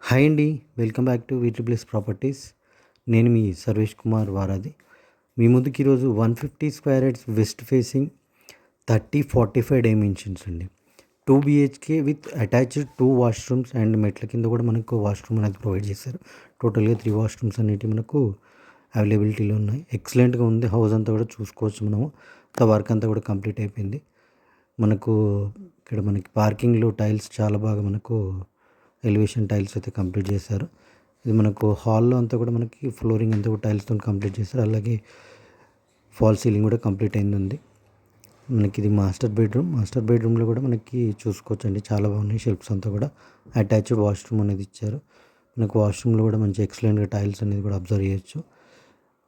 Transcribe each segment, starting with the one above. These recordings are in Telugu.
హాయ్ అండి. Welcome back to V three Place Properties. నేను మీ సర్వేష్ కుమార్ వారాది. మీ ముందుకి ఈరోజు 150 square yards west facing 30-45 dimensions అండి. 2 BHK with attached 2 washrooms and మెట్ల కింద కూడా మనకు వాష్రూమ్ అనేది ప్రొవైడ్ చేశారు. టోటల్గా 3 వాష్రూమ్స్ అనేవి మనకు అవైలబిలిటీలో ఉన్నాయి. ఎక్సలెంట్గా ఉంది. హౌస్ అంతా కూడా చూసుకోవచ్చు మనము. వర్క్ అంతా కూడా కంప్లీట్ అయిపోయింది. మనకు ఇక్కడ మనకి పార్కింగ్లో టైల్స్ చాలా బాగా మనకు ఎలివేషన్ టైల్స్ అయితే కంప్లీట్ చేశారు. ఇది మనకు హాల్లో అంతా కూడా మనకి ఫ్లోరింగ్ అంతా కూడా టైల్స్తో కంప్లీట్ చేశారు. అలాగే ఫాల్ సీలింగ్ కూడా కంప్లీట్ అయింది. మనకి ఇది మాస్టర్ బెడ్రూమ్లో కూడా మనకి చూసుకోవచ్చు అండి. చాలా బాగున్నాయి. షెల్ఫ్స్ అంతా కూడా అటాచ్డ్ వాష్రూమ్ అనేది ఇచ్చారు. మనకు వాష్రూమ్లో కూడా మంచి ఎక్సలెంట్గా టైల్స్ అనేది కూడా అబ్జర్వ్ చేయొచ్చు.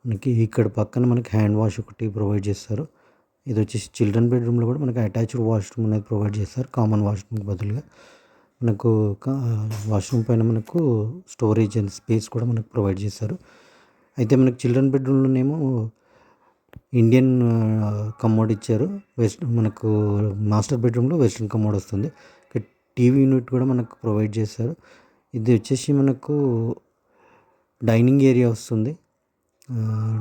మనకి ఇక్కడ పక్కన మనకి హ్యాండ్ వాష్ ఒకటి ప్రొవైడ్ చేస్తారు. ఇది వచ్చేసి చిల్డ్రన్ బెడ్రూమ్లో కూడా మనకి అటాచ్డ్ వాష్రూమ్ అనేది ప్రొవైడ్ చేస్తారు. కామన్ వాష్రూమ్కి బదులుగా మనకు వాష్రూమ్ పైన మనకు స్టోరేజ్ అండ్ స్పేస్ కూడా మనకు ప్రొవైడ్ చేశారు. అయితే మనకు చిల్డ్రన్ బెడ్రూమ్లోనేమో ఇండియన్ కమోడ్ ఇచ్చారు. మనకు మాస్టర్ బెడ్రూమ్లో వెస్ట్రన్ కమోడ్ వస్తుంది. ఇక్కడ టీవీ యూనిట్ కూడా మనకు ప్రొవైడ్ చేశారు. ఇది వచ్చేసి మనకు డైనింగ్ ఏరియా వస్తుంది.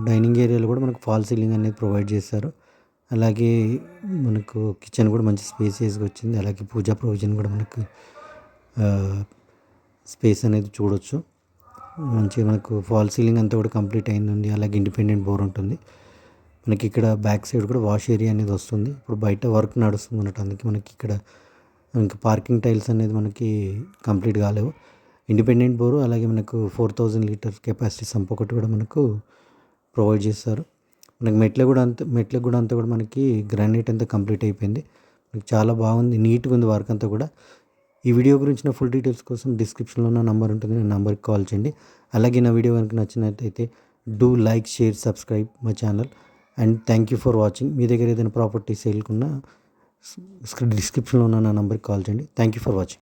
డైనింగ్ ఏరియాలో కూడా మనకు ఫాల్ సీలింగ్ అనేది ప్రొవైడ్ చేశారు. అలాగే మనకు కిచెన్ కూడా మంచి స్పేసియస్గా వచ్చింది. అలాగే పూజా ప్రొవిజన్ కూడా మనకు స్పేస్ అనేది చూడొచ్చు. మంచిగా మనకు ఫాల్ సీలింగ్ అంతా కూడా కంప్లీట్ అయిందండి. అలాగే ఇండిపెండెంట్ బోర్ ఉంటుంది. మనకి ఇక్కడ బ్యాక్ సైడ్ కూడా వాష్ ఏరియా అనేది వస్తుంది. ఇప్పుడు బయట వర్క్ నడుస్తుంది అన్నట్టు. అందుకే మనకి ఇక్కడ ఇంకా పార్కింగ్ టైల్స్ అనేది మనకి కంప్లీట్ కాలేవు. ఇండిపెండెంట్ బోరు అలాగే మనకు 4000 లీటర్స్ కెపాసిటీ సంప్ ఒకటి కూడా మనకు ప్రొవైడ్ చేస్తారు. మనకి మెట్లకు కూడా అంతా కూడా మనకి గ్రానైట్ అంతా కంప్లీట్ అయిపోయింది. మనకి చాలా బాగుంది. నీట్గా ఉంది వర్క్ అంతా కూడా. ఈ వీడియో గురించిన ఫుల్ డీటెయిల్స్ కోసం డిస్క్రిప్షన్లో నా నంబర్ ఉంటుంది. నా నంబర్కి కాల్ చేయండి. అలాగే నా వీడియో కనుక నచ్చినట్లయితే do like, share, subscribe my channel and thank you for watching. మీ దగ్గర ఏదైనా ప్రాపర్టీ సేల్కున్నా డిస్క్రిప్షన్లో ఉన్న నా నంబర్కి కాల్ చేయండి. Thank you for watching.